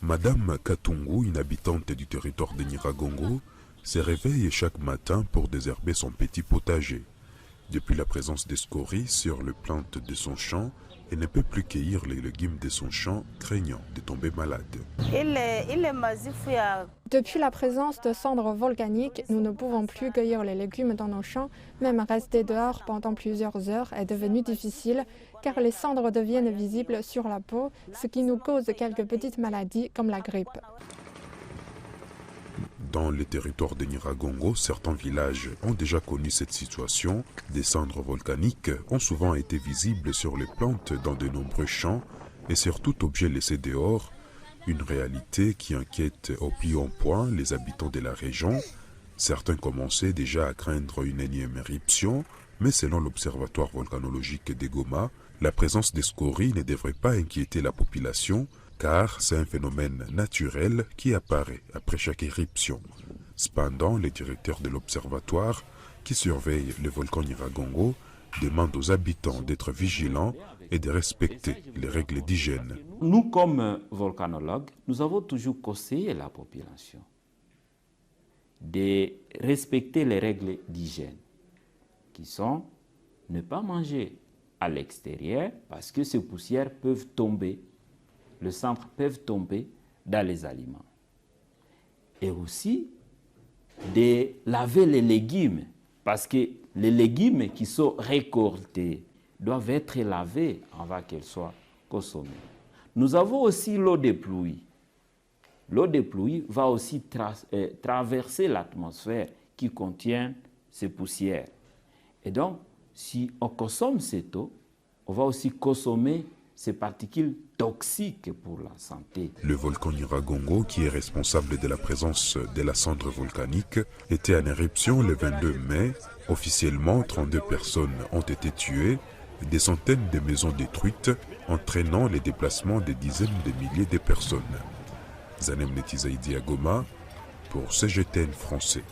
Madame Katungu, une habitante du territoire de Nyiragongo, se réveille chaque matin pour désherber son petit potager. Depuis la présence des scories sur les plantes de son champ, elle ne peut plus cueillir les légumes de son champ, craignant de tomber malade. Depuis la présence de cendres volcaniques, nous ne pouvons plus cueillir les légumes dans nos champs. Même rester dehors pendant plusieurs heures est devenu difficile car les cendres deviennent visibles sur la peau, ce qui nous cause quelques petites maladies comme la grippe. Dans le territoire de Nyiragongo, certains villages ont déjà connu cette situation. Des cendres volcaniques ont souvent été visibles sur les plantes dans de nombreux champs et sur tout objet laissé dehors, une réalité qui inquiète au plus haut point les habitants de la région. Certains commençaient déjà à craindre une énième éruption, mais selon l'Observatoire volcanologique de Goma, la présence des scories ne devrait pas inquiéter la population, car c'est un phénomène naturel qui apparaît après chaque éruption. Cependant, le directeur de l'observatoire, qui surveille le volcan Nyiragongo, demande aux habitants d'être vigilants et de respecter les règles d'hygiène. Nous, comme volcanologues, nous avons toujours conseillé la population de respecter les règles d'hygiène, qui sont ne pas manger à l'extérieur parce que ces poussières peuvent tomber, les cendres peuvent tomber dans les aliments. Et aussi de laver les légumes parce que les légumes qui sont récoltés doivent être lavés avant qu'ils soient consommés. Nous avons aussi l'eau de pluie. L'eau de pluie va aussi traverser l'atmosphère qui contient ces poussières. Et donc, si on consomme cette eau, on va aussi consommer ces particules toxiques pour la santé. Le volcan Nyiragongo, qui est responsable de la présence de la cendre volcanique, était en éruption le 22 mai. Officiellement, 32 personnes ont été tuées, des centaines de maisons détruites, entraînant les déplacements de dizaines de milliers de personnes. Zanem Netizaïdi à Goma pour CGTN français.